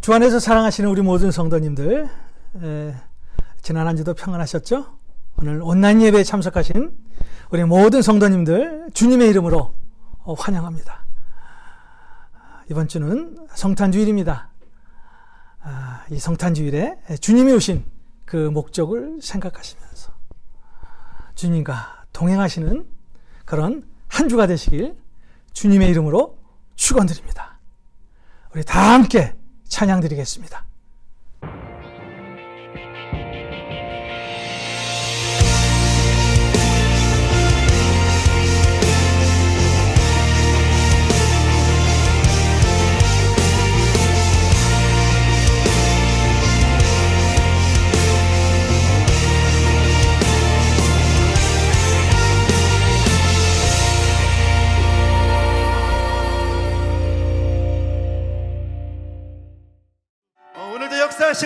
주 안에서 사랑하시는 우리 모든 성도님들, 지난 한 주도 평안하셨죠? 오늘 온라인 예배에 참석하신 우리 모든 성도님들 주님의 이름으로 환영합니다. 이번 주는 성탄주일입니다. 이 성탄주일에 주님이 오신 그 목적을 생각하시면서 주님과 동행하시는 그런 한 주가 되시길 주님의 이름으로 축원드립니다. 우리 다 함께 찬양 드리겠습니다.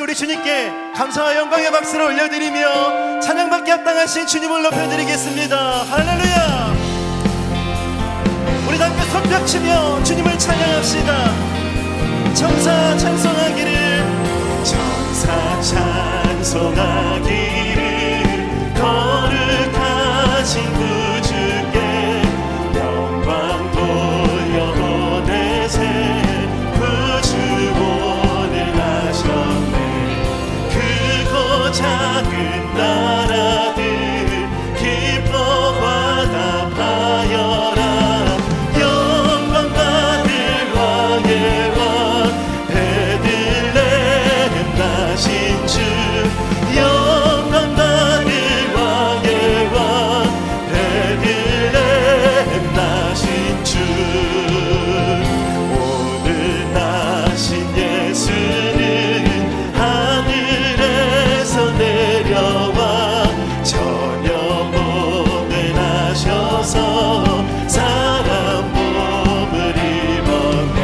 우리 주님께 감사와 영광의 박수를 올려드리며 찬양받기 합당하신 주님을 높여드리겠습니다. 할렐루야. 우리 함께 손뼉치며 주님을 찬양합시다. 천사 찬송하기를, 천사 찬송하기를, 거룩하신 구주께 영광 돌려 보내세. 작은 나라들 기뻐 화답하여라. 영광 받을 왕의 왕 베들레헴 나신 주. 영광 받을 왕의 왕 베들레헴 나신 주. 오늘 나신 예수는 내려와 저녁 몸을 하셔서 사람 몸을 입었네.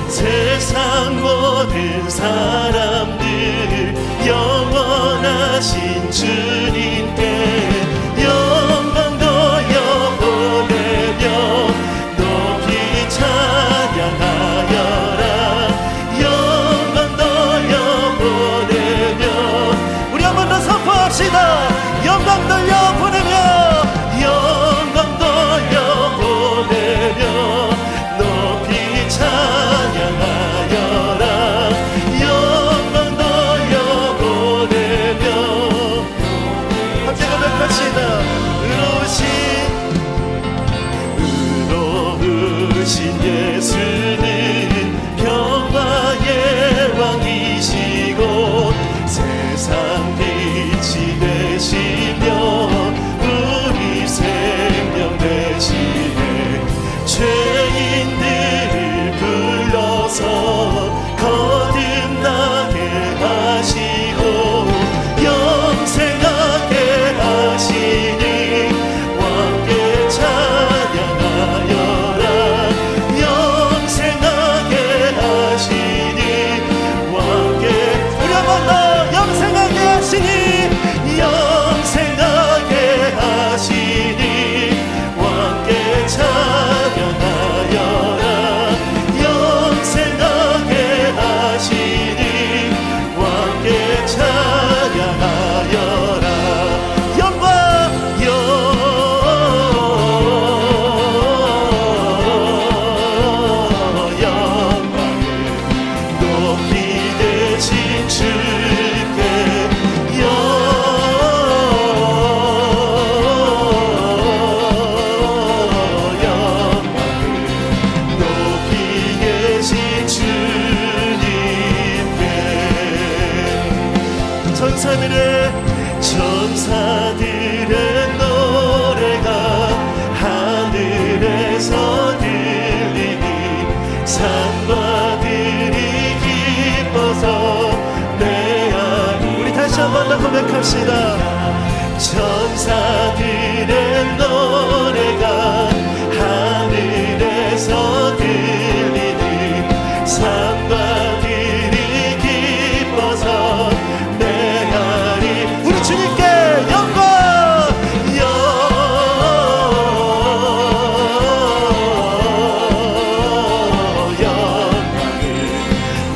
세상 모든 사람들 영원하신 주님께 영광 돌려 보내며 높이 찬양하여라. 영광 돌려 보내며 우리 한 번 더 선포합시다. 영광 돌려 보내며, 영광 돌려 보내며 높이 찬양하여라. 영광 돌려 보내며 함께 고백합시다. 의로우신 예수는 평화의 왕이시고 세상 빛이 되시며 우리 생명 되시네. 죄인들을 불러서 거듭나게 하시고 영생하게 하시니 왕께 찬양하여라. 영생하게 하시니 왕께 23일에 천사들의 노래가 하늘에서 들리니 산과들이 기뻐서 내 안이. 우리 다시 한 번 더 고백합시다. 천사들의 노래가 하늘에서 들리니 산과들이 기뻐서 내 안이. 우리 주님께 영광 영광을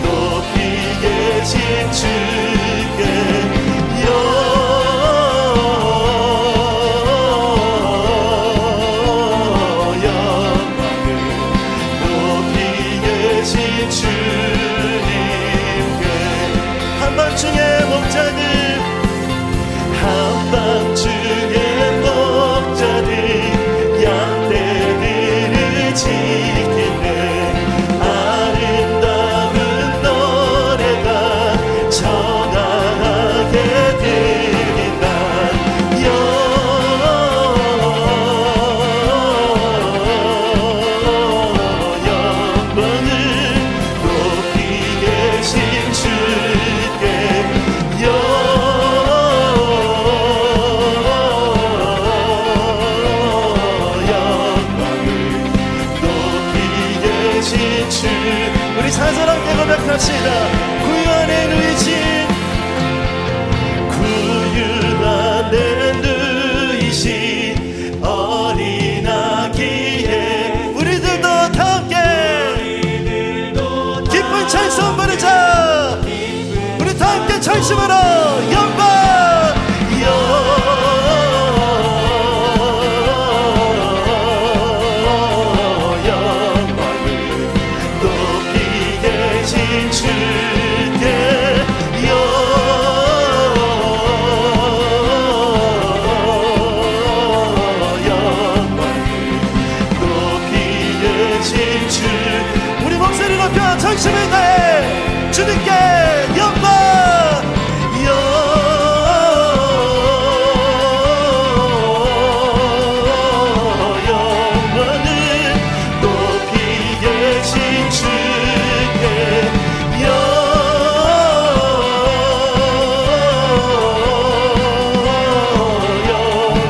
높이 계신 주께 한밤중에 목자들 양떼들을 지키네 아름다운 노래가 청하게 들린다. 영광을 높이 계신 주께 우리 사사롭게 고백합시다. 구원의 누이신 구유하는 누이신 어린 아기에 우리들도 다 함께 기쁜 찬송 부르자. 우리 다 함께 전심으로 영광 우리 목소리 높여 전심을 다해 주님께 영광 영광을 높이 계신 주께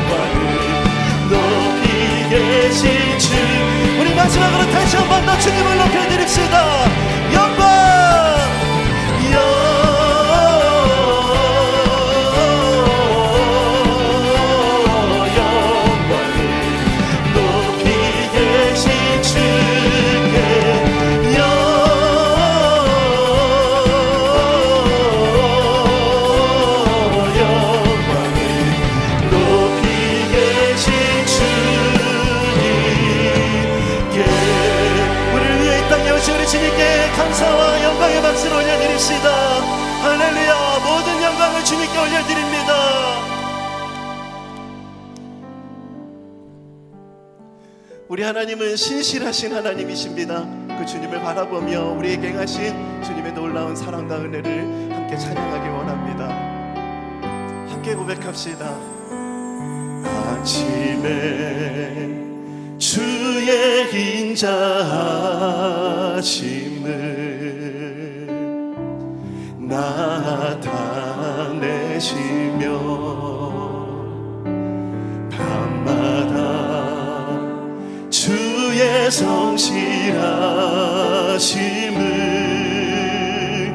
영광을 높이 계신 주. 우리 마지막으로 다시 한 번 더 주님을 높여드립시다. 영광 영광을 높이 계신 주께 영광을 높이 계신 주님께. 우리를 위해 이 땅에 오신 우리 주님께 감사와 영광의 박수를 올려드립시다. 할렐루야. 모든 영광을 주님께 올려드립니다. 우리 하나님은 신실하신 하나님이십니다. 그 주님을 바라보며 우리에게 행하신 주님의 놀라운 사랑과 은혜를 함께 찬양하기 원합니다. 함께 고백합시다. 아침에 주의 인자하심을 나타내시며 밤마다 주의 성실하심을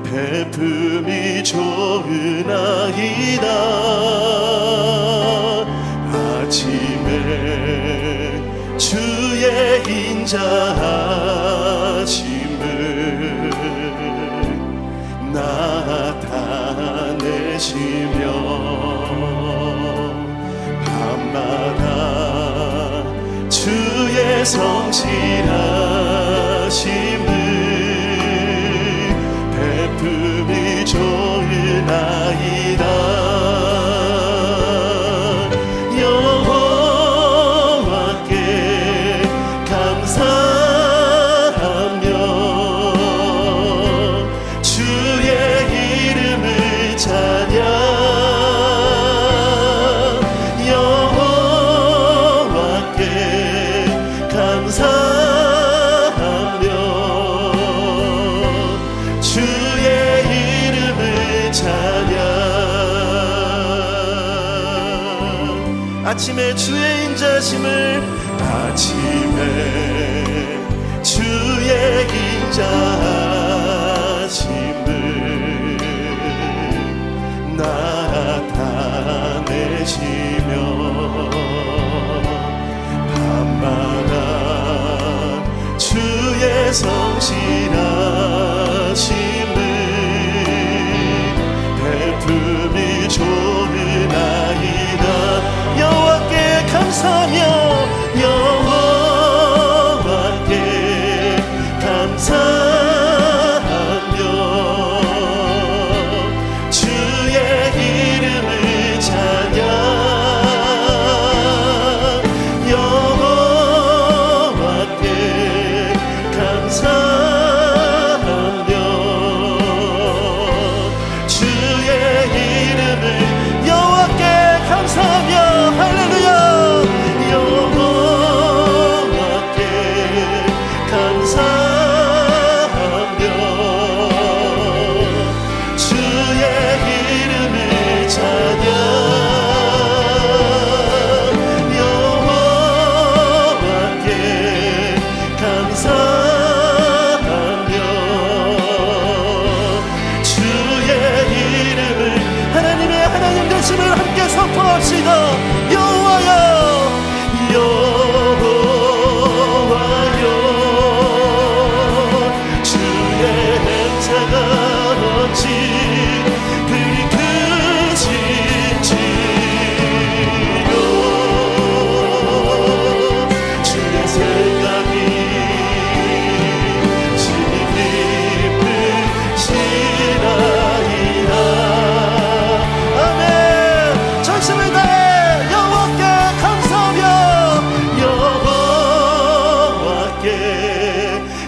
베품이 좋으나이다. 아침에 주의 인자하심을 나타내시며 밤마다 주의 성실하심을 베품이 좋으나이다. 여호와께 감사하며 주의 이름을 찬양 아침에 주의 인자심을 아침에 주의 인자심을 나타내시며 밤마다 주의 성실하심을 베품이 좋으나이다. 여호와께 감사하며 여호와께 감사하며 주의 이름을 찬양 여호와께 감사하며 주의 이름을 여호와께 감사하며 할렐루야 여호와께 감사하며 주의 이름을 찬양 여호와께 감사하며 주의 이름을 하나님 되심을 함께 선포합시다. 여호와여 여호와여 주의 행사가 어찌 그리 크신지요 주의 생각이 깊으시나이다. 아멘. 전심을 다해 여호와께 감사하며 여호와께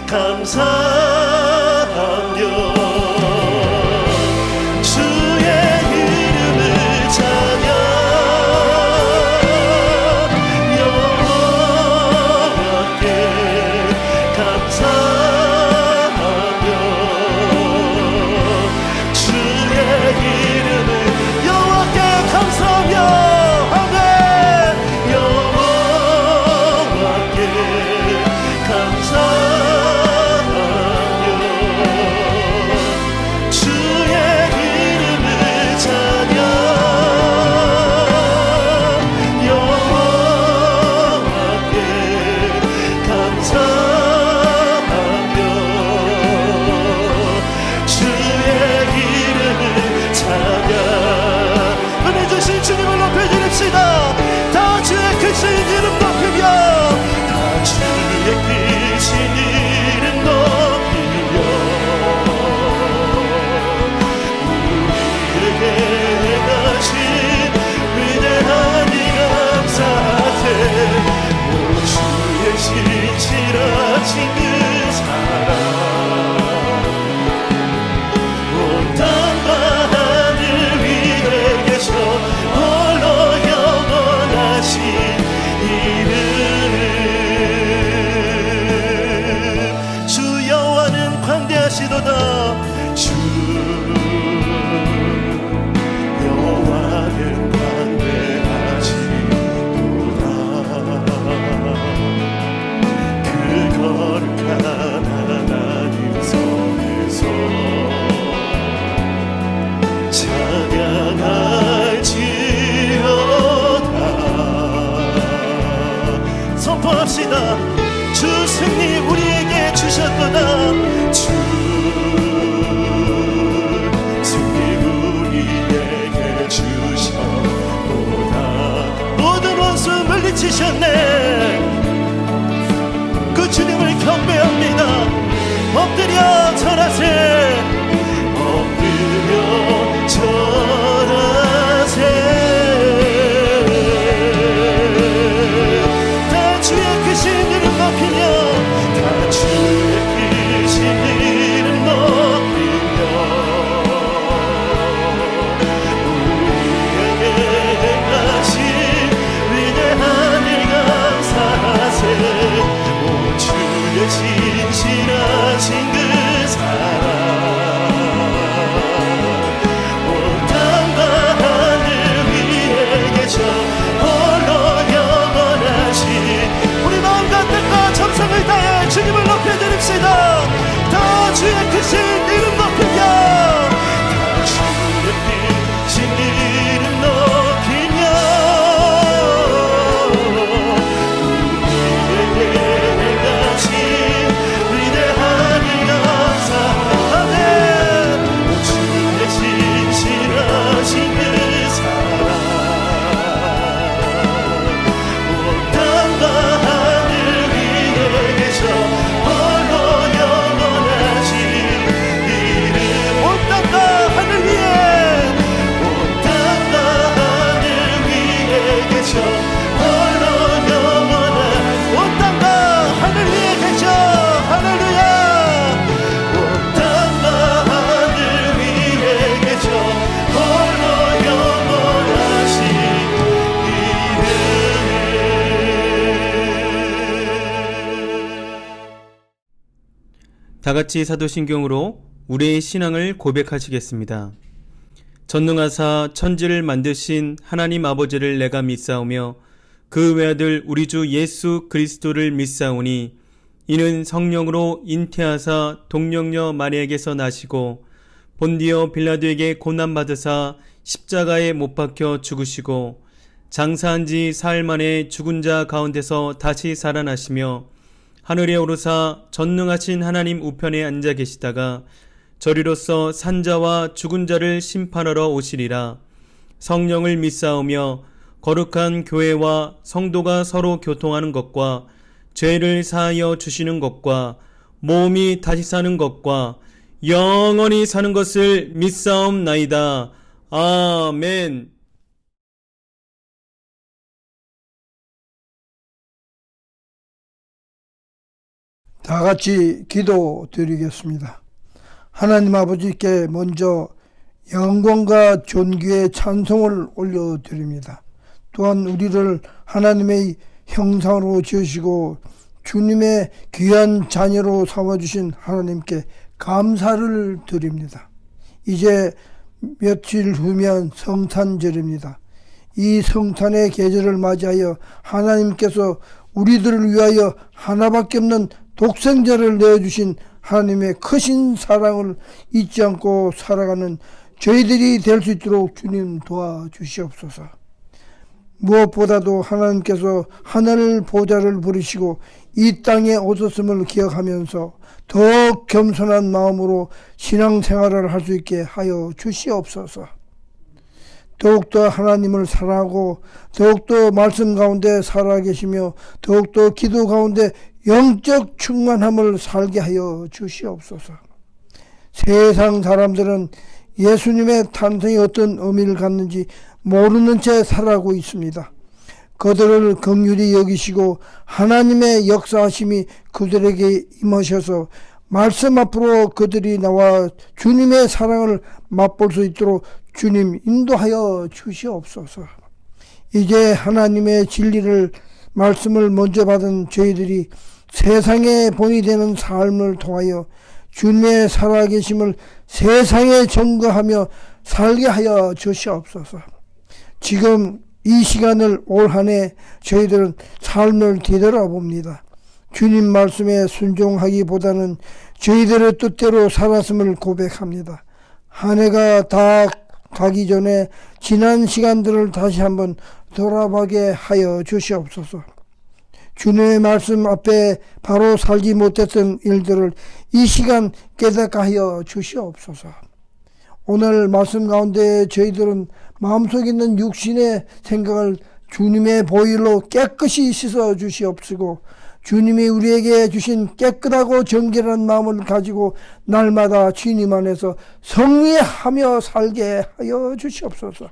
감사하며 주의 이름을 찬양 여호와께 감사하며 주의 이름을 여호와께 감사하며 아멘 여호와께 감사하며 주의 이름을 찬양 여호와께 감사하며 주의 이름을 찬양 은혜 주신 주님을 높여드립시다. 다 주의 크신 이름 높이며 다 주의 크신 이름 높이며 우리에게 행하신 위대한 이 감사세 오 주의 신실하신 그 사랑 온 땅과 하늘 위에 계셔 홀로 영원하신 이름 주 여호와는 광대하시도다. 주 여호와는 광대하시도다. 그 거룩한 하나님 손에서 찬양할지어다. 선포합시다. 주 승리 우리에게 주셨도다. 주 승리 우리에게 주셨도다. 모든 원수 물리치셨네. 그 주님을 경배합니다. 엎드려 절하세 엎드려 절하세 다 주의 크신 이름 높이며 다 주의 크신 이름 높이며 우리에게 행하신 위대한 일 감사세 다 같이 사도신경으로 우리의 신앙을 고백하시겠습니다. 전능하사 천지를 만드신 하나님 아버지를 내가 믿사오며 그 외아들 우리 주 예수 그리스도를 믿사오니 이는 성령으로 잉태하사 동령녀 마리아에게서 나시고 본디오 빌라도에게 고난받으사 십자가에 못 박혀 죽으시고 장사한 지 사흘 만에 죽은 자 가운데서 다시 살아나시며 하늘에 오르사 전능하신 하나님 우편에 앉아 계시다가 저리로서 산자와 죽은 자를 심판하러 오시리라. 성령을 믿사오며 거룩한 교회와 성도가 서로 교통하는 것과 죄를 사하여 주시는 것과 몸이 다시 사는 것과 영원히 사는 것을 믿사옵나이다. 아멘. 다 같이 기도 드리겠습니다. 하나님 아버지께 먼저 영광과 존귀의 찬송을 올려드립니다. 또한 우리를 하나님의 형상으로 지으시고 주님의 귀한 자녀로 삼아주신 하나님께 감사를 드립니다. 이제 며칠 후면 성탄절입니다. 이 성탄의 계절을 맞이하여 하나님께서 우리들을 위하여 하나밖에 없는 독생자를 내어주신 하나님의 크신 사랑을 잊지 않고 살아가는 저희들이 될 수 있도록 주님 도와주시옵소서. 무엇보다도 하나님께서 하늘 보좌를 부르시고 이 땅에 오셨음을 기억하면서 더욱 겸손한 마음으로 신앙생활을 할 수 있게 하여 주시옵소서. 더욱더 하나님을 사랑하고 더욱더 말씀 가운데 살아계시며 더욱더 기도 가운데 영적 충만함을 살게 하여 주시옵소서. 세상 사람들은 예수님의 탄생이 어떤 의미를 갖는지 모르는 채 살아가고 있습니다. 그들을 긍휼히 여기시고 하나님의 역사하심이 그들에게 임하셔서 말씀 앞으로 그들이 나와 주님의 사랑을 맛볼 수 있도록 주님 인도하여 주시옵소서. 이제 하나님의 진리를 말씀을 먼저 받은 저희들이 세상의 본이 되는 삶을 통하여 주님의 살아계심을 세상에 증거하며 살게 하여 주시옵소서. 지금 이 시간을 올 한 해 저희들은 삶을 뒤돌아봅니다. 주님 말씀에 순종하기보다는 저희들의 뜻대로 살았음을 고백합니다. 한 해가 다 가기 전에 지난 시간들을 다시 한번 돌아보게 하여 주시옵소서. 주님의 말씀 앞에 바로 살지 못했던 일들을 이 시간 깨닫게 하여 주시옵소서. 오늘 말씀 가운데 저희들은 마음속에 있는 육신의 생각을 주님의 보혈로 깨끗이 씻어 주시옵시고 주님이 우리에게 주신 깨끗하고 정결한 마음을 가지고 날마다 주님 안에서 성리하며 살게 하여 주시옵소서.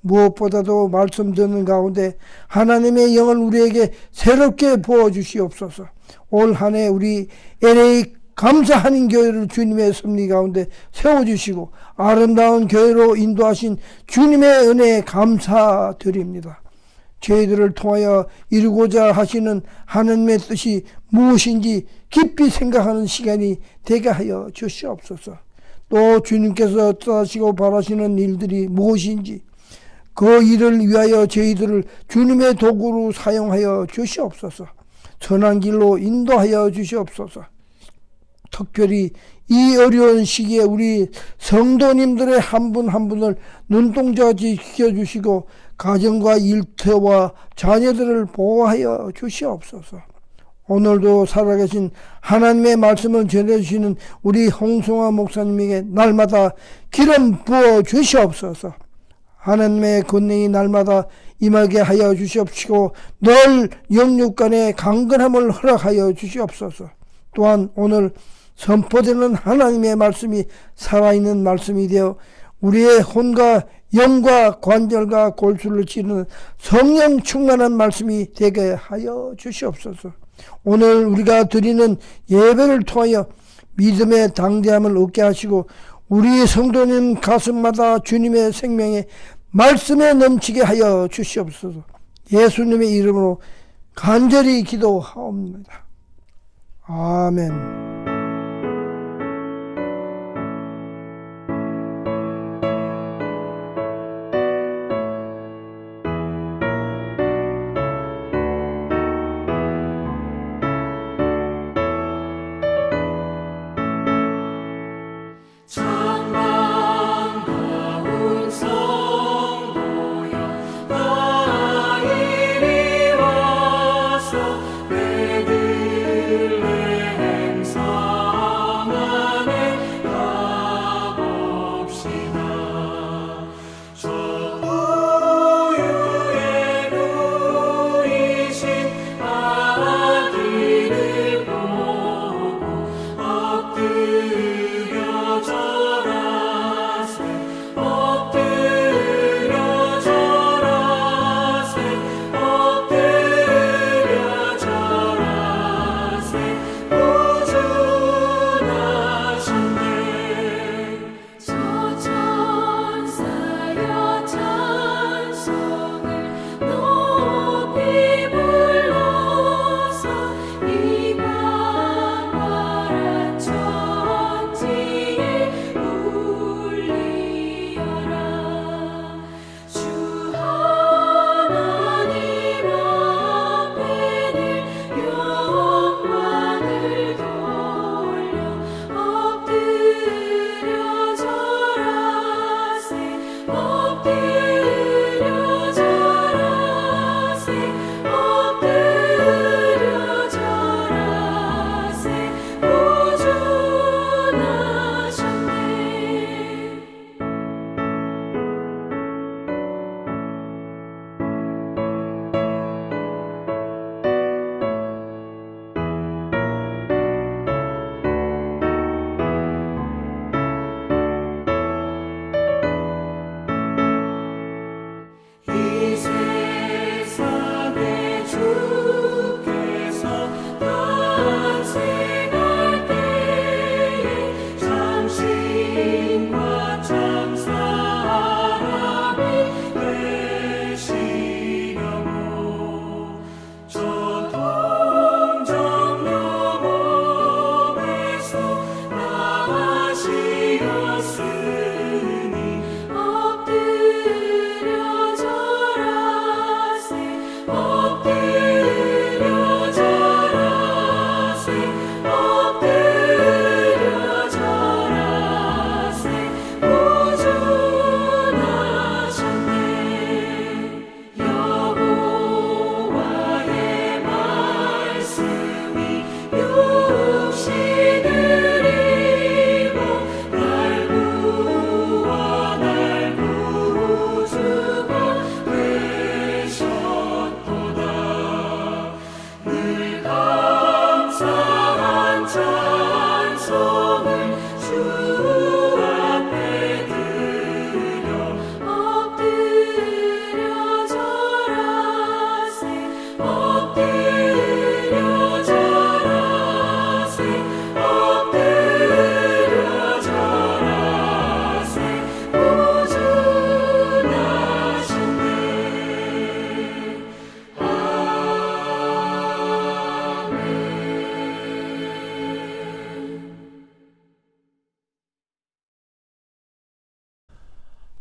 무엇보다도 말씀 듣는 가운데 하나님의 영을 우리에게 새롭게 부어주시옵소서. 올 한 해 우리 LA 감사하는 교회를 주님의 섭리 가운데 세워주시고 아름다운 교회로 인도하신 주님의 은혜에 감사드립니다. 저희들을 통하여 이루고자 하시는 하나님의 뜻이 무엇인지 깊이 생각하는 시간이 되게 하여 주시옵소서. 또 주님께서 뜻하시고 바라시는 일들이 무엇인지 그 일을 위하여 저희들을 주님의 도구로 사용하여 주시옵소서. 선한 길로 인도하여 주시옵소서. 특별히 이 어려운 시기에 우리 성도님들의 한 분 한 분을 눈동자같이 지켜주시고 가정과 일터와 자녀들을 보호하여 주시옵소서. 오늘도 살아계신 하나님의 말씀을 전해주시는 우리 홍성화 목사님에게 날마다 기름 부어 주시옵소서. 하나님의 권능이 날마다 임하게 하여 주시옵시고 늘 영육간의 강건함을 허락하여 주시옵소서. 또한 오늘 선포되는 하나님의 말씀이 살아있는 말씀이 되어 우리의 혼과 영과 관절과 골수를 찌르는 성령 충만한 말씀이 되게 하여 주시옵소서. 오늘 우리가 드리는 예배를 통하여 믿음의 당대함을 얻게 하시고 우리 성도님 가슴마다 주님의 생명의 말씀에 넘치게 하여 주시옵소서. 예수님의 이름으로 간절히 기도하옵니다. 아멘.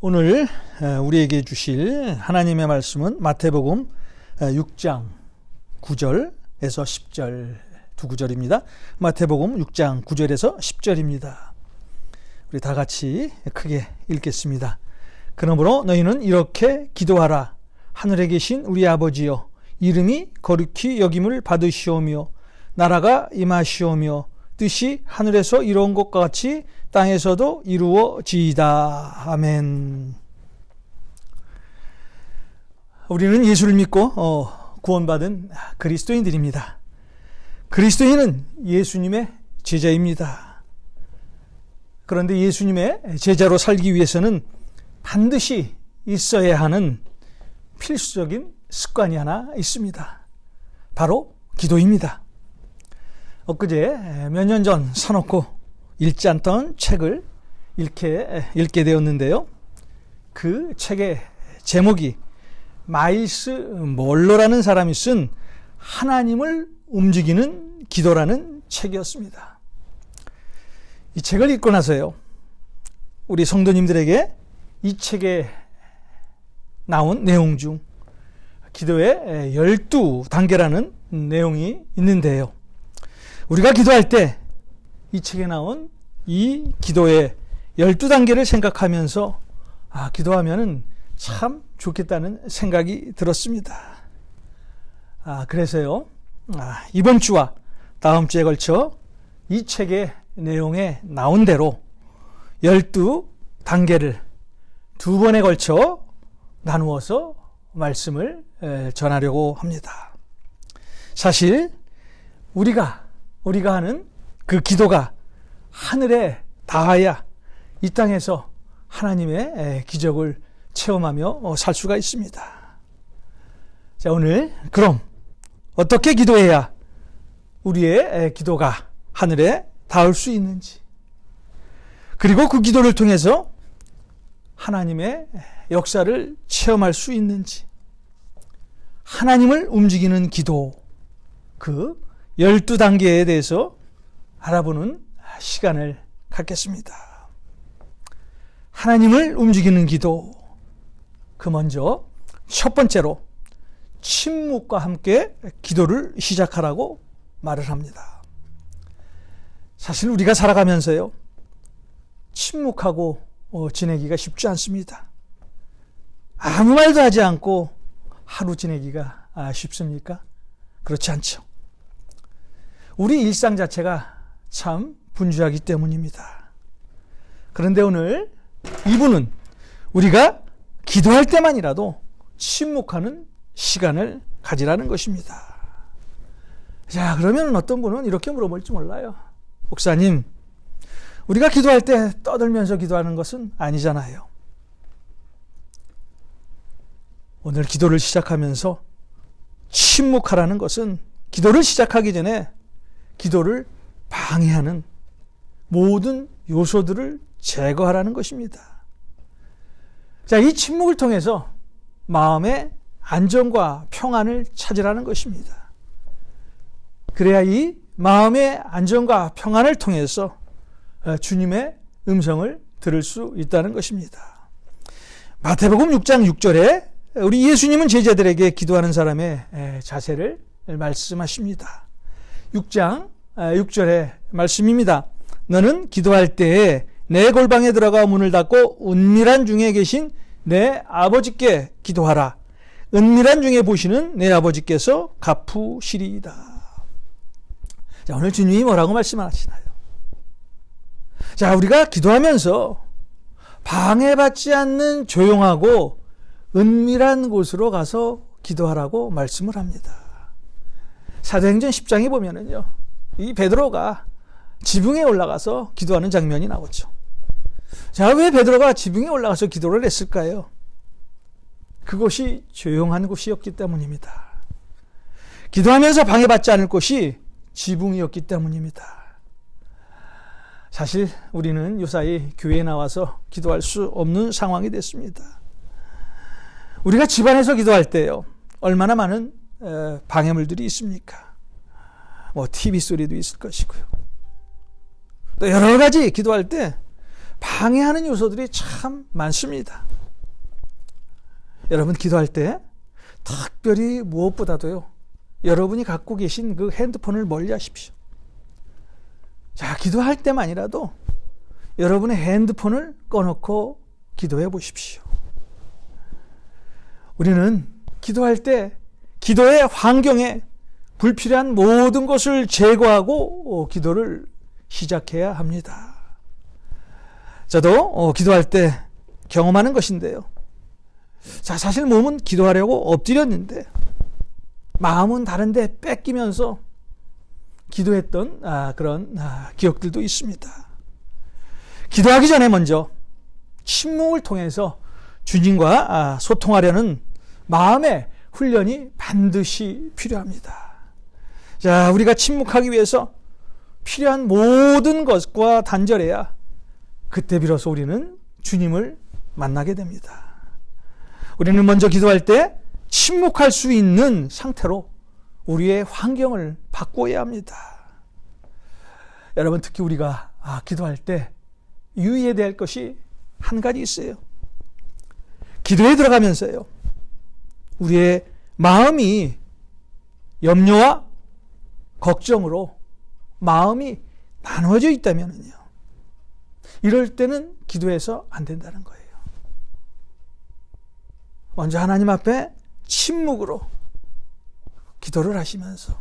오늘 우리에게 주실 하나님의 말씀은 마태복음 6장 9절에서 10절 두 구절입니다. 마태복음 6장 9절에서 10절입니다. 우리 다 같이 크게 읽겠습니다. 그러므로 너희는 이렇게 기도하라. 하늘에 계신 우리 아버지여, 이름이 거룩히 여김을 받으시오며 나라가 임하시오며 뜻이 하늘에서 이루어진 것과 같이 땅에서도 이루어지이다. 아멘. 우리는 예수를 믿고 구원받은 그리스도인들입니다. 그리스도인은 예수님의 제자입니다. 그런데 예수님의 제자로 살기 위해서는 반드시 있어야 하는 필수적인 습관이 하나 있습니다. 바로 기도입니다. 엊그제 몇 년 전 사놓고 읽지 않던 책을 읽게 되었는데요. 그 책의 제목이 마일스 몰러라는 사람이 쓴 하나님을 움직이는 기도라는 책이었습니다. 이 책을 읽고 나서요, 우리 성도님들에게 이 책에 나온 내용 중 기도의 12단계라는 내용이 있는데요. 우리가 기도할 때 이 책에 나온 이 기도의 12단계를 생각하면서 기도하면은 참 좋겠다는 생각이 들었습니다. 그래서요, 이번 주와 다음 주에 걸쳐 이 책의 내용에 나온 대로 12단계를 두 번에 걸쳐 나누어서 말씀을 전하려고 합니다. 사실 우리가 하는 그 기도가 하늘에 닿아야 이 땅에서 하나님의 기적을 체험하며 살 수가 있습니다. 자, 오늘 그럼 어떻게 기도해야 우리의 기도가 하늘에 닿을 수 있는지, 그리고 그 기도를 통해서 하나님의 역사를 체험할 수 있는지, 하나님을 움직이는 기도, 그 12단계에 대해서 알아보는 시간을 갖겠습니다. 하나님을 움직이는 기도, 그 먼저 첫 번째로 침묵과 함께 기도를 시작하라고 말을 합니다. 사실 우리가 살아가면서요, 침묵하고 지내기가 쉽지 않습니다. 아무 말도 하지 않고 하루 지내기가 쉽습니까? 그렇지 않죠. 우리 일상 자체가 참 분주하기 때문입니다. 그런데 오늘 이분은 우리가 기도할 때만이라도 침묵하는 시간을 가지라는 것입니다. 자, 그러면 어떤 분은 이렇게 물어볼지 몰라요. 목사님, 우리가 기도할 때 떠들면서 기도하는 것은 아니잖아요. 오늘 기도를 시작하면서 침묵하라는 것은 기도를 시작하기 전에 기도를 방해하는 모든 요소들을 제거하라는 것입니다. 자, 이 침묵을 통해서 마음의 안정과 평안을 찾으라는 것입니다. 그래야 이 마음의 안정과 평안을 통해서 주님의 음성을 들을 수 있다는 것입니다. 마태복음 6장 6절에 우리 예수님은 제자들에게 기도하는 사람의 자세를 말씀하십니다. 6장 6절의 말씀입니다. 너는 기도할 때에 내 골방에 들어가 문을 닫고 은밀한 중에 계신 내 아버지께 기도하라. 은밀한 중에 보시는 내 아버지께서 갚으시리이다. 자, 오늘 주님이 뭐라고 말씀하시나요? 자, 우리가 기도하면서 방해받지 않는 조용하고 은밀한 곳으로 가서 기도하라고 말씀을 합니다. 사도행전 10장에 보면은요, 이 베드로가 지붕에 올라가서 기도하는 장면이 나오죠. 자, 왜 베드로가 지붕에 올라가서 기도를 했을까요? 그곳이 조용한 곳이었기 때문입니다. 기도하면서 방해받지 않을 곳이 지붕이었기 때문입니다. 사실 우리는 요사이 교회에 나와서 기도할 수 없는 상황이 됐습니다. 우리가 집안에서 기도할 때요, 얼마나 많은 방해물들이 있습니까? TV 소리도 있을 것이고요. 또 여러 가지 기도할 때 방해하는 요소들이 참 많습니다. 여러분 기도할 때 특별히 무엇보다도요, 여러분이 갖고 계신 그 핸드폰을 멀리 하십시오. 자, 기도할 때만이라도 여러분의 핸드폰을 꺼놓고 기도해 보십시오. 우리는 기도할 때 기도의 환경에 불필요한 모든 것을 제거하고 기도를 시작해야 합니다. 저도 기도할 때 경험하는 것인데요. 자, 사실 몸은 기도하려고 엎드렸는데 마음은 다른데 뺏기면서 기도했던 그런 기억들도 있습니다. 기도하기 전에 먼저 침묵을 통해서 주님과 소통하려는 마음의 훈련이 반드시 필요합니다. 자, 우리가 침묵하기 위해서 필요한 모든 것과 단절해야 그때 비로소 우리는 주님을 만나게 됩니다. 우리는 먼저 기도할 때 침묵할 수 있는 상태로 우리의 환경을 바꿔야 합니다. 여러분, 특히 우리가 기도할 때 유의해야 될 것이 한 가지 있어요. 기도에 들어가면서요, 우리의 마음이 염려와 걱정으로 마음이 나눠져 있다면요, 이럴 때는 기도해서 안 된다는 거예요. 먼저 하나님 앞에 침묵으로 기도를 하시면서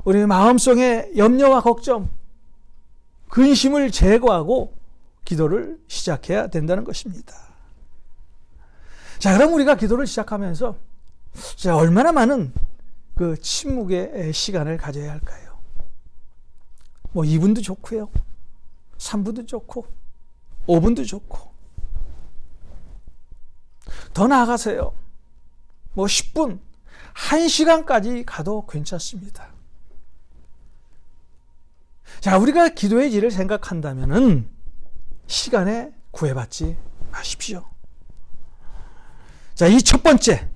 우리 마음속의 염려와 걱정, 근심을 제거하고 기도를 시작해야 된다는 것입니다. 자, 그럼 우리가 기도를 시작하면서 자, 얼마나 많은 그 침묵의 시간을 가져야 할까요? 2분도 좋고요, 3분도 좋고 5분도 좋고, 더 나아가서요, 10분, 1시간까지 가도 괜찮습니다. 자, 우리가 기도의 질을 생각한다면은 시간에 구애받지 마십시오. 자, 이 첫 번째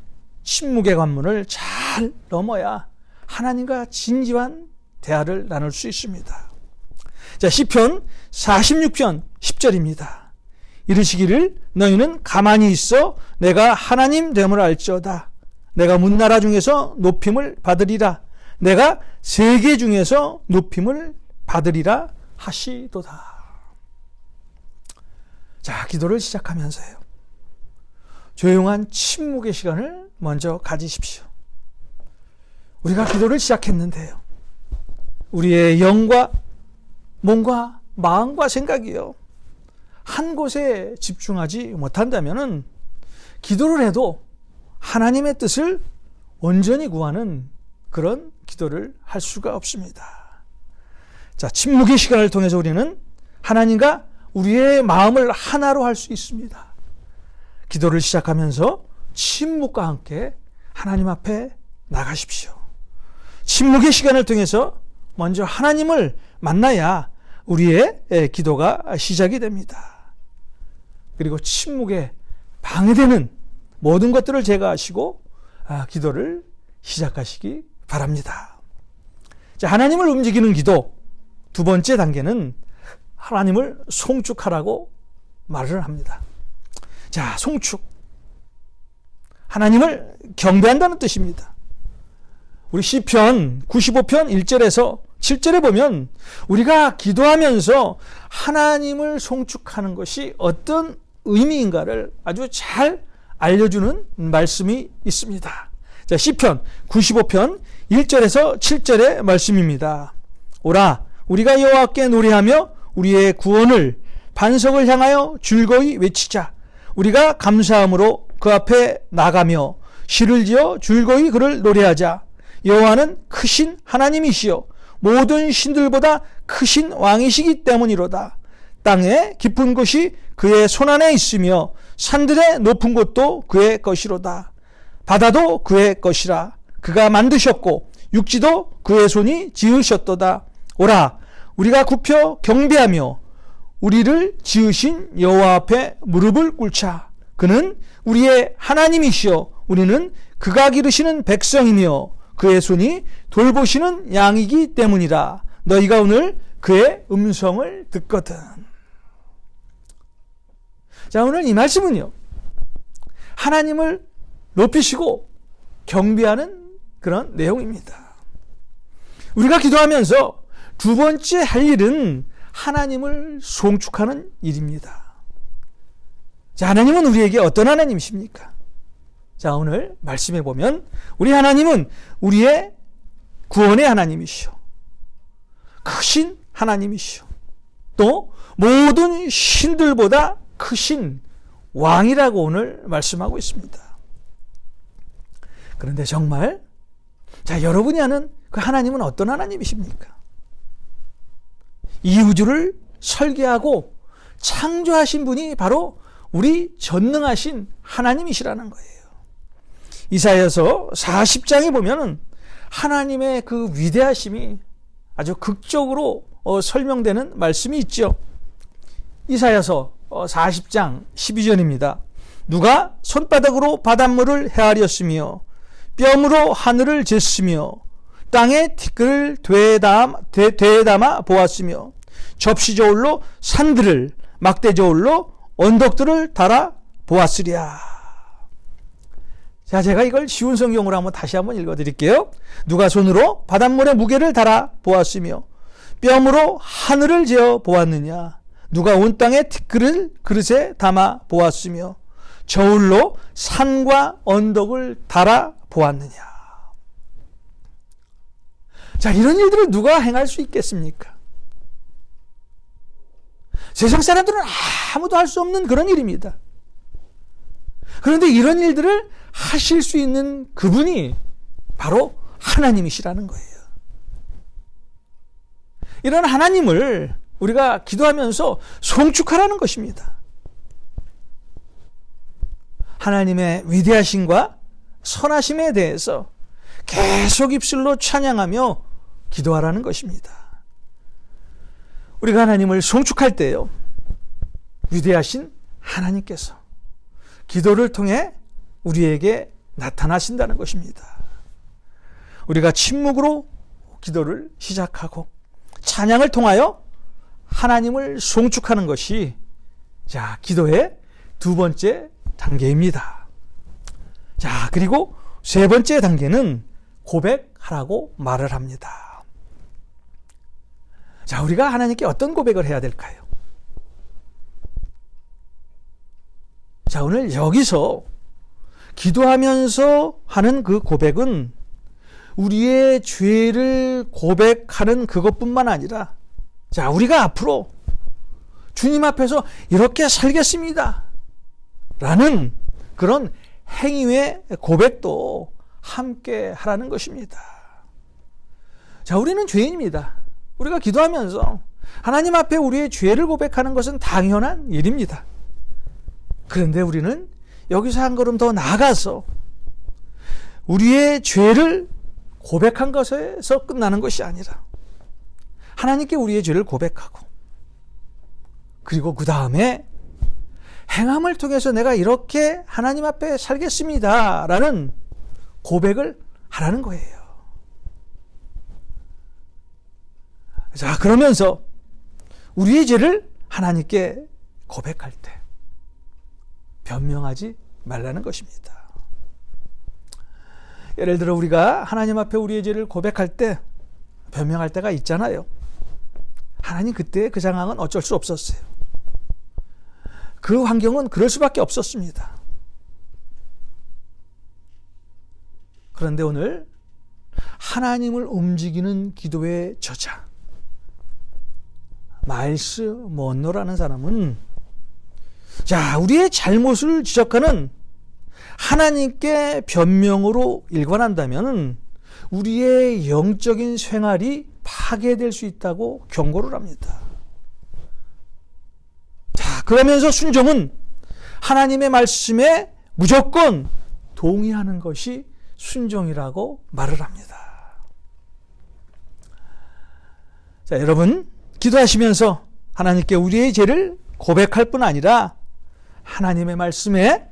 침묵의 관문을 잘 넘어야 하나님과 진지한 대화를 나눌 수 있습니다. 자, 시편 46편 10절입니다. 이르시기를 너희는 가만히 있어 내가 하나님 됨을 알지어다. 내가 문나라 중에서 높임을 받으리라. 내가 세계 중에서 높임을 받으리라 하시도다. 자, 기도를 시작하면서요, 조용한 침묵의 시간을 먼저 가지십시오. 우리가 기도를 시작했는데요, 우리의 영과 몸과 마음과 생각이요, 한 곳에 집중하지 못한다면은 기도를 해도 하나님의 뜻을 온전히 구하는 그런 기도를 할 수가 없습니다. 자, 침묵의 시간을 통해서 우리는 하나님과 우리의 마음을 하나로 할 수 있습니다. 기도를 시작하면서 침묵과 함께 하나님 앞에 나가십시오. 침묵의 시간을 통해서 먼저 하나님을 만나야 우리의 기도가 시작이 됩니다. 그리고 침묵에 방해되는 모든 것들을 제거하시고 기도를 시작하시기 바랍니다. 자, 하나님을 움직이는 기도 두 번째 단계는 하나님을 송축하라고 말을 합니다. 자, 송축, 하나님을 경배한다는 뜻입니다. 우리 시편 95편 1절에서 7절에 보면 우리가 기도하면서 하나님을 송축하는 것이 어떤 의미인가를 아주 잘 알려주는 말씀이 있습니다. 자, 시편 95편 1절에서 7절의 말씀입니다. 오라, 우리가 여호와께 노래하며 우리의 구원을 반석을 향하여 즐거이 외치자. 우리가 감사함으로 그 앞에 나가며 시를 지어 즐거이 그를 노래하자. 여호와는 크신 하나님이시여 모든 신들보다 크신 왕이시기 때문이로다. 땅의 깊은 곳이 그의 손안에 있으며 산들의 높은 곳도 그의 것이로다. 바다도 그의 것이라. 그가 만드셨고 육지도 그의 손이 지으셨도다. 오라, 우리가 굽혀 경배하며 우리를 지으신 여호와 앞에 무릎을 꿇자. 그는 우리의 하나님이시여 우리는 그가 기르시는 백성이며 그의 손이 돌보시는 양이기 때문이라. 너희가 오늘 그의 음성을 듣거든. 자, 오늘 이 말씀은요, 하나님을 높이시고 경배하는 그런 내용입니다. 우리가 기도하면서 두 번째 할 일은 하나님을 송축하는 일입니다. 자, 하나님은 우리에게 어떤 하나님이십니까? 자, 오늘 말씀해 보면 우리 하나님은 우리의 구원의 하나님이시오. 크신 하나님이시오. 또 모든 신들보다 크신 왕이라고 오늘 말씀하고 있습니다. 그런데 정말 자, 여러분이 아는 그 하나님은 어떤 하나님이십니까? 이 우주를 설계하고 창조하신 분이 바로 우리 전능하신 하나님이시라는 거예요. 이사야서 40장에 보면은 하나님의 그 위대하심이 아주 극적으로 설명되는 말씀이 있죠. 이사야서 40장 12절입니다. 누가 손바닥으로 바닷물을 헤아렸으며 뼘으로 하늘을 쟀으며 땅에 티끌을 되에 담아 보았으며 접시 저울로 산들을 막대 저울로 언덕들을 달아 보았으랴. 자, 제가 이걸 쉬운 성경으로 다시 한번 읽어드릴게요. 누가 손으로 바닷물의 무게를 달아 보았으며 뼘으로 하늘을 재어 보았느냐. 누가 온 땅에 티끌을 그릇에 담아 보았으며 저울로 산과 언덕을 달아 보았느냐. 자, 이런 일들을 누가 행할 수 있겠습니까? 세상 사람들은 아무도 할 수 없는 그런 일입니다. 그런데 이런 일들을 하실 수 있는 그분이 바로 하나님이시라는 거예요. 이런 하나님을 우리가 기도하면서 송축하라는 것입니다. 하나님의 위대하심과 선하심에 대해서 계속 입술로 찬양하며 기도하라는 것입니다. 우리가 하나님을 송축할 때요, 위대하신 하나님께서 기도를 통해 우리에게 나타나신다는 것입니다. 우리가 침묵으로 기도를 시작하고 찬양을 통하여 하나님을 송축하는 것이 자, 기도의 두 번째 단계입니다. 자, 그리고 세 번째 단계는 고백하라고 말을 합니다. 자, 우리가 하나님께 어떤 고백을 해야 될까요? 자, 오늘 여기서 기도하면서 하는 그 고백은 우리의 죄를 고백하는 그것뿐만 아니라 자, 우리가 앞으로 주님 앞에서 이렇게 살겠습니다 라는 그런 행위의 고백도 함께 하라는 것입니다. 자, 우리는 죄인입니다. 우리가 기도하면서 하나님 앞에 우리의 죄를 고백하는 것은 당연한 일입니다. 그런데 우리는 여기서 한 걸음 더 나아가서 우리의 죄를 고백한 것에서 끝나는 것이 아니라 하나님께 우리의 죄를 고백하고 그리고 그 다음에 행함을 통해서 내가 이렇게 하나님 앞에 살겠습니다 라는 고백을 하라는 거예요. 자, 그러면서 우리의 죄를 하나님께 고백할 때 변명하지 말라는 것입니다. 예를 들어 우리가 하나님 앞에 우리의 죄를 고백할 때 변명할 때가 있잖아요. 하나님, 그때 그 상황은 어쩔 수 없었어요. 그 환경은 그럴 수밖에 없었습니다. 그런데 오늘 하나님을 움직이는 기도의 저자 마일스 먼로라는 사람은 자, 우리의 잘못을 지적하는 하나님께 변명으로 일관한다면 우리의 영적인 생활이 파괴될 수 있다고 경고를 합니다. 자, 그러면서 순종은 하나님의 말씀에 무조건 동의하는 것이 순종이라고 말을 합니다. 자, 여러분, 기도하시면서 하나님께 우리의 죄를 고백할 뿐 아니라 하나님의 말씀에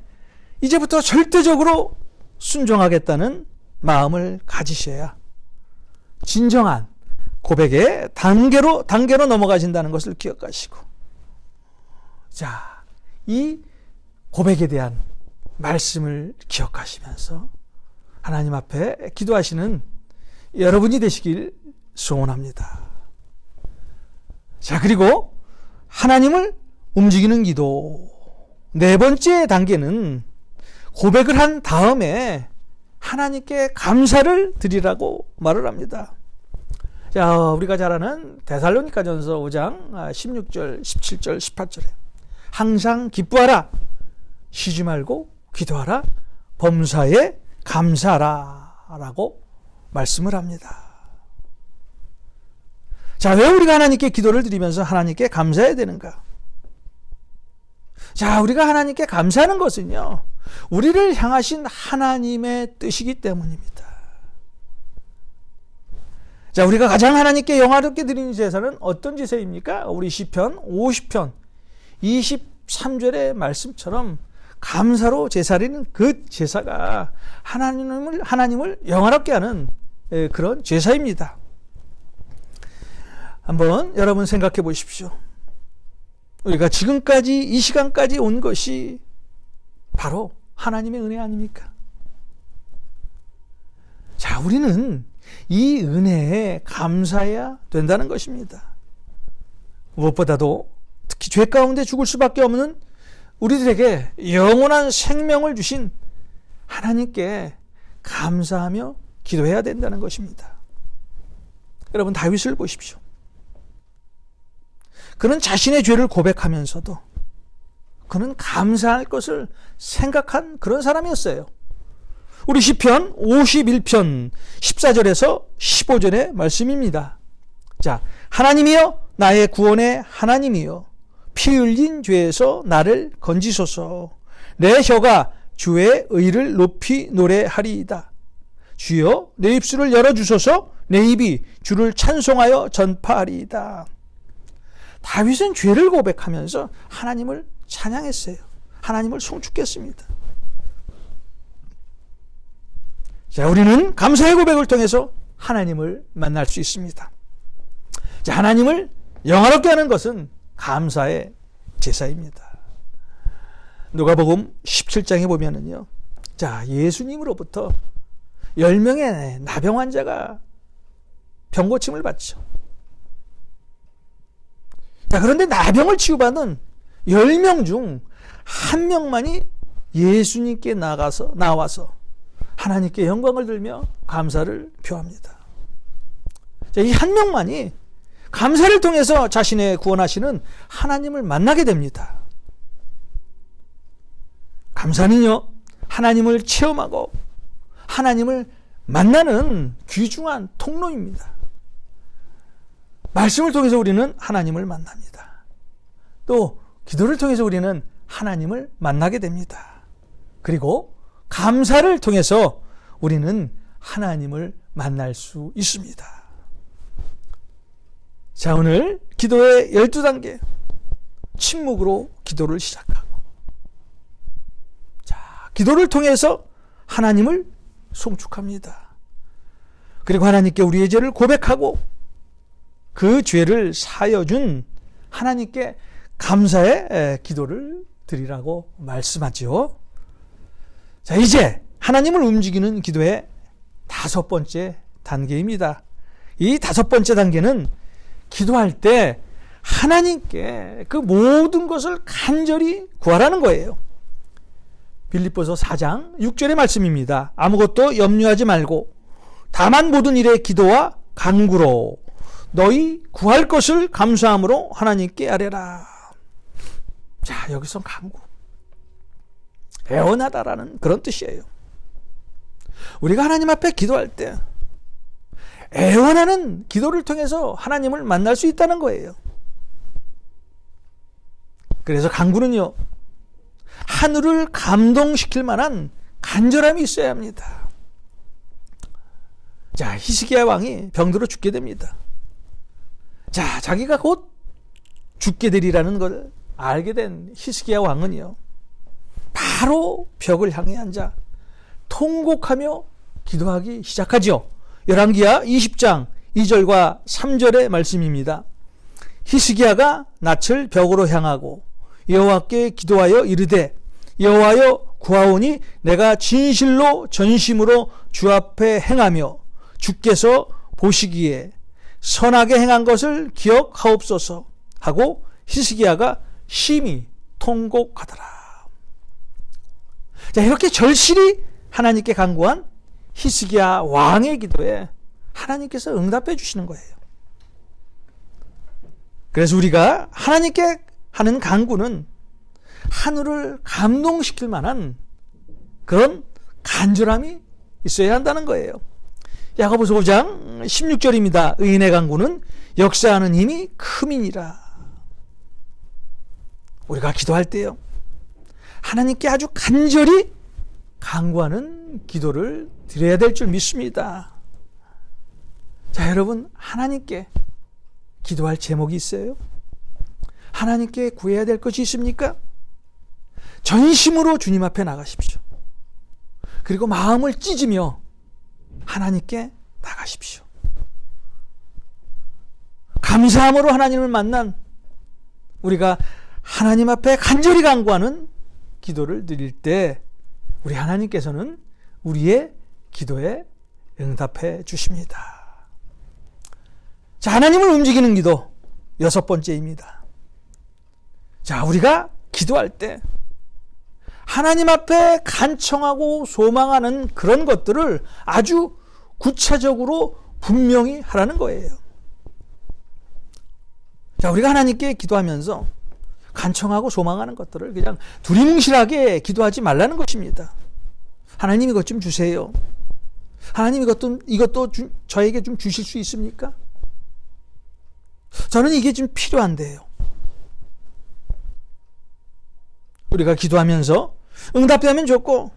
이제부터 절대적으로 순종하겠다는 마음을 가지셔야 진정한 고백의 단계로 넘어가신다는 것을 기억하시고, 자, 이 고백에 대한 말씀을 기억하시면서 하나님 앞에 기도하시는 여러분이 되시길 소원합니다. 자, 그리고 하나님을 움직이는 기도. 네 번째 단계는 고백을 한 다음에 하나님께 감사를 드리라고 말을 합니다. 자, 우리가 잘 아는 데살로니가전서 5장 16절, 17절, 18절에 항상 기뻐하라, 쉬지 말고 기도하라, 범사에 감사하라 라고 말씀을 합니다. 자, 왜 우리가 하나님께 기도를 드리면서 하나님께 감사해야 되는가? 자, 우리가 하나님께 감사하는 것은요, 우리를 향하신 하나님의 뜻이기 때문입니다. 자, 우리가 가장 하나님께 영화롭게 드리는 제사는 어떤 제사입니까? 우리 시편 50편 23절의 말씀처럼 감사로 제사드리는 그 제사가 하나님을 영화롭게 하는 그런 제사입니다. 한번 여러분 생각해 보십시오. 우리가 지금까지 이 시간까지 온 것이 바로 하나님의 은혜 아닙니까? 자, 우리는 이 은혜에 감사해야 된다는 것입니다. 무엇보다도 특히 죄 가운데 죽을 수밖에 없는 우리들에게 영원한 생명을 주신 하나님께 감사하며 기도해야 된다는 것입니다. 여러분, 다윗을 보십시오. 그는 자신의 죄를 고백하면서도 그는 감사할 것을 생각한 그런 사람이었어요. 우리 시편 51편 14절에서 15절의 말씀입니다. 자, 하나님이여 나의 구원의 하나님이여 피 흘린 죄에서 나를 건지소서. 내 혀가 주의 의를 높이 노래하리이다. 주여 내 입술을 열어주소서. 내 입이 주를 찬송하여 전파하리이다. 다윗은 죄를 고백하면서 하나님을 찬양했어요. 하나님을 송축했습니다. 자, 우리는 감사의 고백을 통해서 하나님을 만날 수 있습니다. 자, 하나님을 영화롭게 하는 것은 감사의 제사입니다. 누가복음 17장에 보면은요, 자, 예수님으로부터 10명의 나병 환자가 병고침을 받죠. 자, 그런데 나병을 치유받은 10명 중 1명만이 예수님께 나와서 하나님께 영광을 들며 감사를 표합니다. 자, 이 1명만이 감사를 통해서 자신의 구원하시는 하나님을 만나게 됩니다. 감사는요, 하나님을 체험하고 하나님을 만나는 귀중한 통로입니다. 말씀을 통해서 우리는 하나님을 만납니다. 또 기도를 통해서 우리는 하나님을 만나게 됩니다. 그리고 감사를 통해서 우리는 하나님을 만날 수 있습니다. 자, 오늘 기도의 12단계, 침묵으로 기도를 시작하고, 자, 기도를 통해서 하나님을 송축합니다. 그리고 하나님께 우리의 죄를 고백하고 그 죄를 사여준 하나님께 감사의 기도를 드리라고 말씀하죠. 자, 이제 하나님을 움직이는 기도의 5번째 단계입니다. 이 5번째 단계는 기도할 때 하나님께 그 모든 것을 간절히 구하라는 거예요. 빌립보서 4장 6절의 말씀입니다. 아무것도 염려하지 말고 다만 모든 일에 기도와 간구로 너희 구할 것을 감사함으로 하나님께 아뢰라. 자, 여기서 간구, 애원하다라는 그런 뜻이에요. 우리가 하나님 앞에 기도할 때 애원하는 기도를 통해서 하나님을 만날 수 있다는 거예요. 그래서 간구는요, 하늘을 감동시킬 만한 간절함이 있어야 합니다. 자, 히스기야 왕이 병들어 죽게 됩니다. 자, 자기가 곧 죽게 되리라는 걸 알게 된 히스기야 왕은요, 바로 벽을 향해 앉아 통곡하며 기도하기 시작하죠. 열왕기하 20장 2절과 3절의 말씀입니다. 히스기야가 낯을 벽으로 향하고 여호와께 기도하여 이르되 여호와여 구하오니 내가 진실로 전심으로 주 앞에 행하며 주께서 보시기에 선하게 행한 것을 기억하옵소서 하고 히스기야가 심히 통곡하더라. 자, 이렇게 절실히 하나님께 간구한 히스기야 왕의 기도에 하나님께서 응답해 주시는 거예요. 그래서 우리가 하나님께 하는 간구는 하늘을 감동시킬 만한 그런 간절함이 있어야 한다는 거예요. 야고보서 5장 16절입니다. 의인의 간구는 역사하는 힘이 크민이라. 우리가 기도할 때요, 하나님께 아주 간절히 간구하는 기도를 드려야 될 줄 믿습니다. 자, 여러분, 하나님께 기도할 제목이 있어요? 하나님께 구해야 될 것이 있습니까? 전심으로 주님 앞에 나가십시오. 그리고 마음을 찢으며 하나님께 나가십시오. 감사함으로 하나님을 만난 우리가 하나님 앞에 간절히 간구하는 기도를 드릴 때 우리 하나님께서는 우리의 기도에 응답해 주십니다. 자, 하나님을 움직이는 기도 6번째입니다. 자, 우리가 기도할 때 하나님 앞에 간청하고 소망하는 그런 것들을 아주 구체적으로 분명히 하라는 거예요. 자, 우리가 하나님께 기도하면서 간청하고 소망하는 것들을 그냥 두리뭉실하게 기도하지 말라는 것입니다. 하나님 이것 좀 주세요. 하나님 이것도 저에게 좀 주실 수 있습니까? 저는 이게 좀 필요한데요. 우리가 기도하면서 응답되면 좋고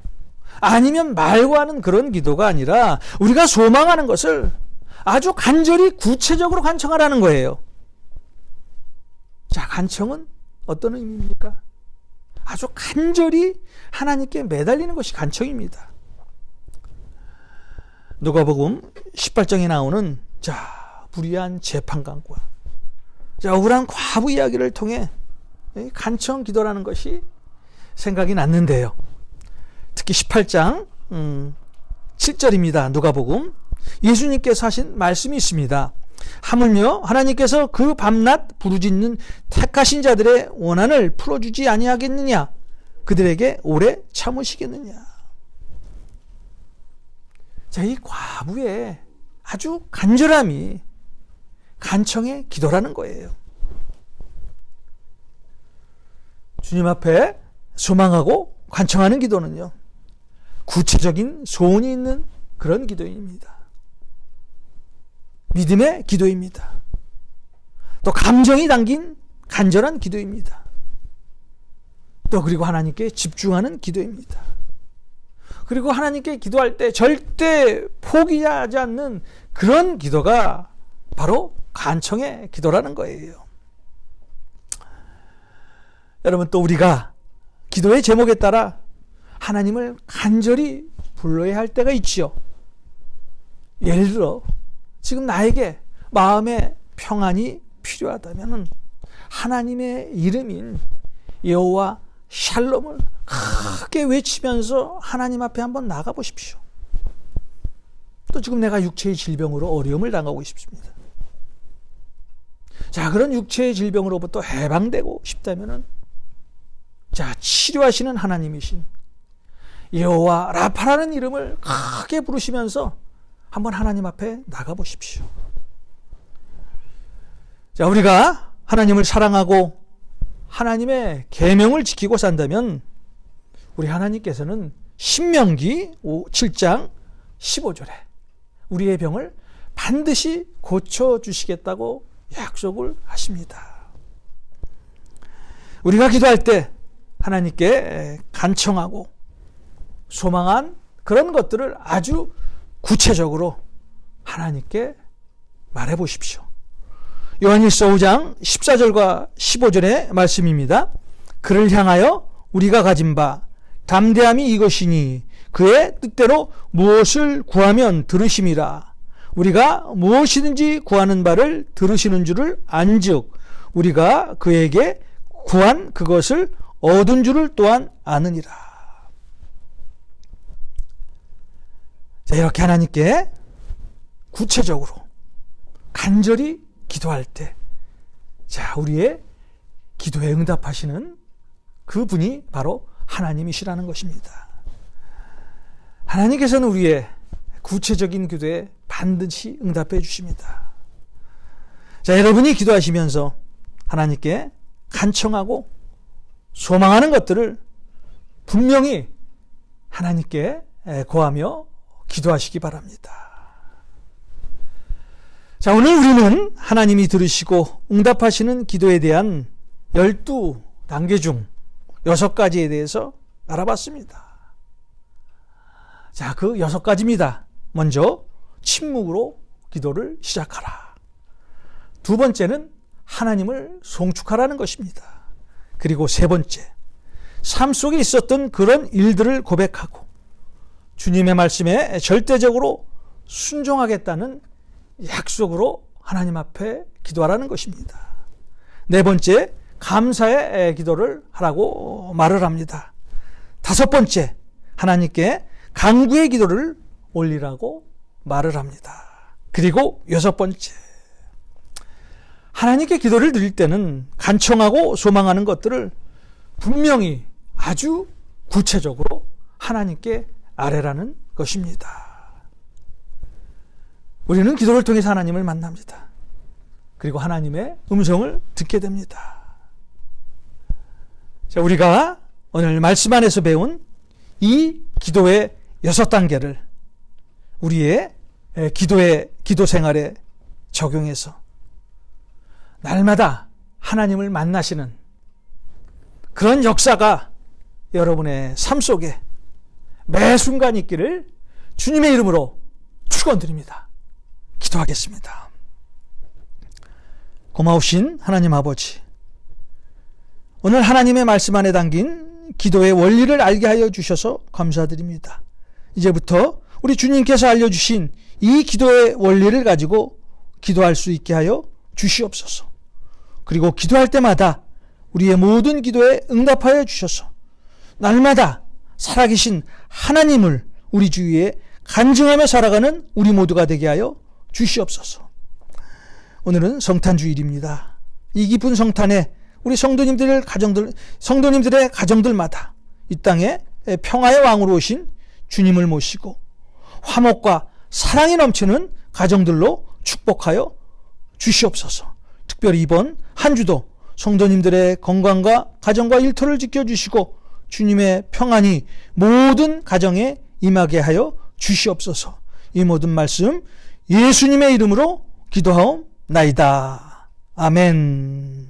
아니면 말고 하는 그런 기도가 아니라 우리가 소망하는 것을 아주 간절히 구체적으로 간청하라는 거예요. 자, 간청은 어떤 의미입니까? 아주 간절히 하나님께 매달리는 것이 간청입니다. 누가복음 18장에 나오는 불의한 재판 강구와 억울한 과부 이야기를 통해 간청 기도라는 것이 생각이 났는데요. 특히 18장 7절입니다. 누가복음. 예수님께서 하신 말씀이 있습니다. 하물며 하나님께서 그 밤낮 부르짖는 택하신 자들의 원한을 풀어주지 아니하겠느냐? 그들에게 오래 참으시겠느냐? 자, 이 과부의 아주 간절함이 간청의 기도라는 거예요. 주님 앞에 소망하고 간청하는 기도는요, 구체적인 소원이 있는 그런 기도입니다. 믿음의 기도입니다. 또 감정이 담긴 간절한 기도입니다. 또 그리고 하나님께 집중하는 기도입니다. 그리고 하나님께 기도할 때 절대 포기하지 않는 그런 기도가 바로 간청의 기도라는 거예요. 여러분, 또 우리가 기도의 제목에 따라 하나님을 간절히 불러야 할 때가 있지요. 예를 들어 지금 나에게 마음의 평안이 필요하다면 하나님의 이름인 여호와 샬롬을 크게 외치면서 하나님 앞에 한번 나가 보십시오. 또 지금 내가 육체의 질병으로 어려움을 당하고 싶습니다. 자, 그런 육체의 질병으로부터 해방되고 싶다면은 치료하시는 하나님이신 여호와 라파라는 이름을 크게 부르시면서 한번 하나님 앞에 나가 보십시오. 자, 우리가 하나님을 사랑하고 하나님의 계명을 지키고 산다면 우리 하나님께서는 신명기 7장 15절에 우리의 병을 반드시 고쳐주시겠다고 약속을 하십니다. 우리가 기도할 때 하나님께 간청하고 소망한 그런 것들을 아주 구체적으로 하나님께 말해 보십시오. 요한일서 5장 14절과 15절의 말씀입니다. 그를 향하여 우리가 가진 바 담대함이 이것이니 그의 뜻대로 무엇을 구하면 들으심이라. 우리가 무엇이든지 구하는 바를 들으시는 줄을 안즉 우리가 그에게 구한 그것을 얻은 줄을 또한 아느니라. 자, 이렇게 하나님께 구체적으로 간절히 기도할 때, 자, 우리의 기도에 응답하시는 그분이 바로 하나님이시라는 것입니다. 하나님께서는 우리의 구체적인 기도에 반드시 응답해 주십니다. 자, 여러분이 기도하시면서 하나님께 간청하고 소망하는 것들을 분명히 하나님께 고하며 기도하시기 바랍니다. 자, 오늘 우리는 하나님이 들으시고 응답하시는 기도에 대한 12단계 중 6가지에 대해서 알아봤습니다. 자, 그 6가지입니다. 먼저 침묵으로 기도를 시작하라. 두 번째는 하나님을 송축하라는 것입니다. 그리고 세 번째, 삶 속에 있었던 그런 일들을 고백하고 주님의 말씀에 절대적으로 순종하겠다는 약속으로 하나님 앞에 기도하라는 것입니다. 네 번째, 감사의 기도를 하라고 말을 합니다. 다섯 번째, 하나님께 간구의 기도를 올리라고 말을 합니다. 그리고 여섯 번째, 하나님께 기도를 드릴 때는 간청하고 소망하는 것들을 분명히 아주 구체적으로 하나님께 아뢰라는 것입니다. 우리는 기도를 통해서 하나님을 만납니다. 그리고 하나님의 음성을 듣게 됩니다. 자, 우리가 오늘 말씀 안에서 배운 이 기도의 6단계를 우리의 기도 생활에 적용해서 날마다 하나님을 만나시는 그런 역사가 여러분의 삶 속에 매 순간 있기를 주님의 이름으로 축원드립니다. 기도하겠습니다. 고마우신 하나님 아버지, 오늘 하나님의 말씀 안에 담긴 기도의 원리를 알게 하여 주셔서 감사드립니다. 이제부터 우리 주님께서 알려주신 이 기도의 원리를 가지고 기도할 수 있게 하여 주시옵소서. 그리고 기도할 때마다 우리의 모든 기도에 응답하여 주셔서 날마다 살아계신 하나님을 우리 주위에 간증하며 살아가는 우리 모두가 되게 하여 주시옵소서. 오늘은 성탄주일입니다. 이 깊은 성탄에 우리 성도님들의 가정들마다 이 땅에 평화의 왕으로 오신 주님을 모시고 화목과 사랑이 넘치는 가정들로 축복하여 주시옵소서. 특별히 이번 한 주도 성도님들의 건강과 가정과 일터를 지켜주시고 주님의 평안이 모든 가정에 임하게 하여 주시옵소서. 이 모든 말씀 예수님의 이름으로 기도하옵나이다. 아멘.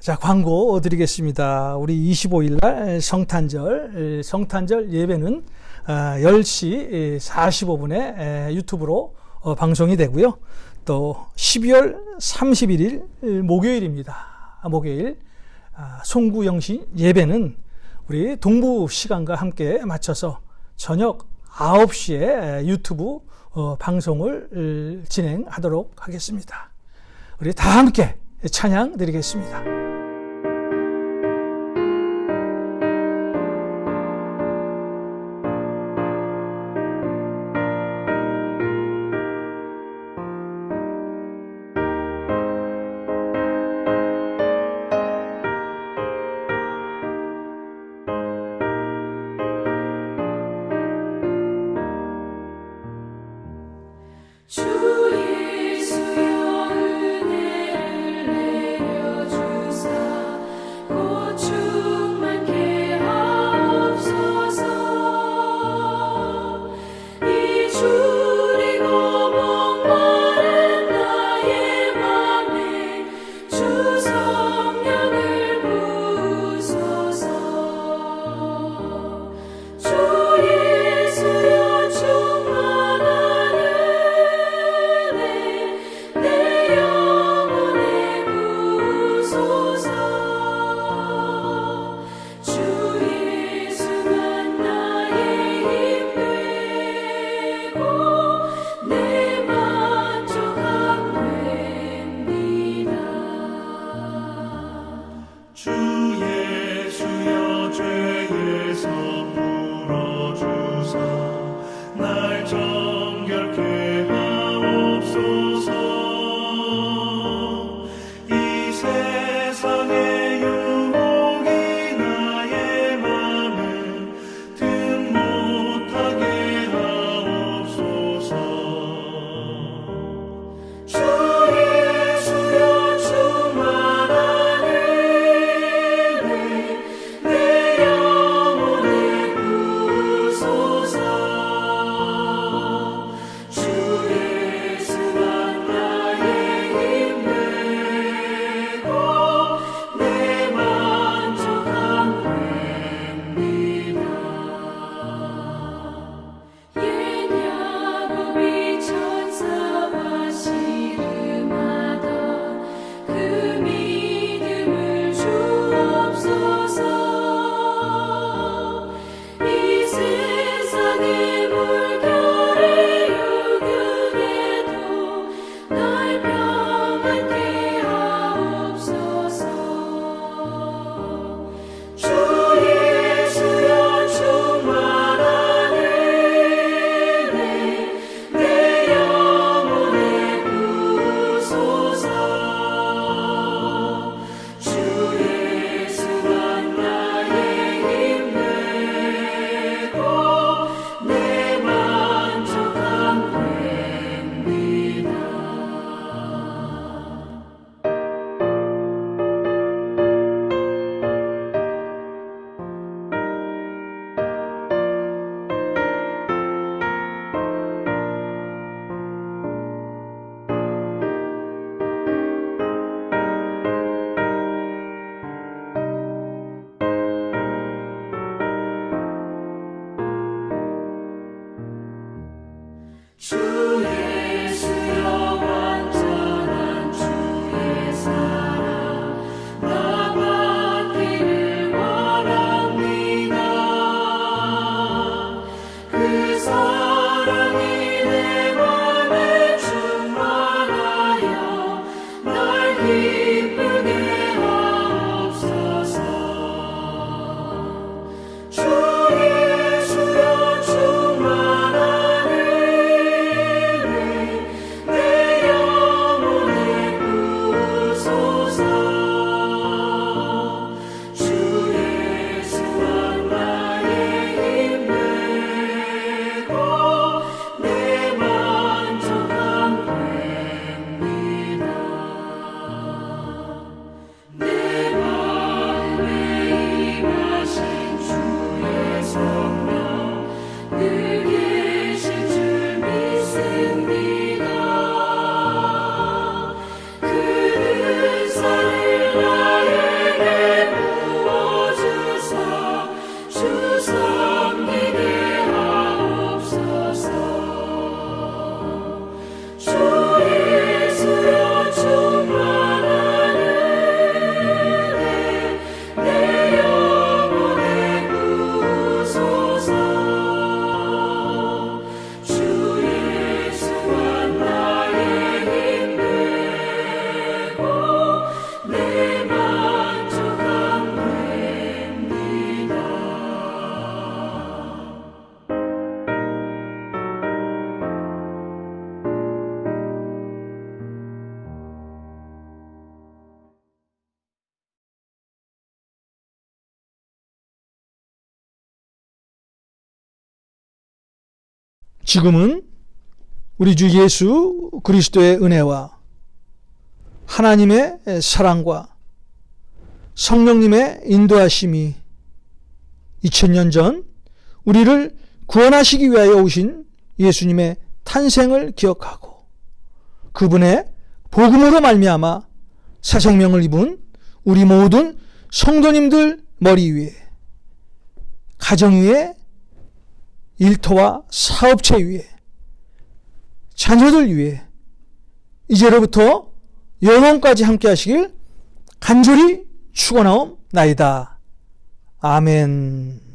자, 광고 드리겠습니다. 우리 25일 날 성탄절 예배는 10시 45분에 유튜브로 방송이 되고요. 또 12월 31일 목요일입니다. 목요일 송구영신 예배는 우리 동부 시간과 함께 맞춰서 저녁 9시에 유튜브 방송을 진행하도록 하겠습니다. 우리 다 함께 찬양 드리겠습니다. 주 예수여 은혜를 내려주소서. 이 세상의 유혹이 나의 맘을 든 못하게 하옵소서. 주 예수여 충만한 은혜 내 영혼에 부소서. 주 예수가 나의 힘 되고 내 만족함 됩니다. 옛 야곱이 천사와 씨름하다 그 믿음을 주옵소서. 이 세상의 물결에 유혹에도 날 평안케 하옵소서. 주 예수여 충만한 은혜 내 영혼에 부소서. 주 예수가 나의 힘 되고 내 만족함 됩니다. 주 예수여 완전한 주의 사랑 나 받기를 원합니다. 그 사랑이 내 맘에 충만하여 날 기쁘게 하옵소서. 주 예수여 충만한 은혜 내 영혼에 부소서. 주 예수가 나의 힘 되고 내 만족함 됩니다. 내 마음에 임하신 주의 성령 늘 계신 줄 믿습니다. 그 은사를 나에게 부어주사 주 섬기게 하옵소서. 주 예수여 충만한 은혜 내 영혼에 부소서. 주 예수가 나의 힘 되고 내 만족함 됩니다. 지금은 우리 주 예수 그리스도의 은혜와 하나님의 사랑과 성령님의 인도하심이 2000년 전 우리를 구원하시기 위하여 오신 예수님의 탄생을 기억하고 그분의 복음으로 말미암아 새 생명을 입은 우리 모든 성도님들 머리 위에, 가정 위에, 일터와 사업체 위에, 자녀들 위에 이제로부터 영원까지 함께 하시길 간절히 축원하옵나이다. 아멘.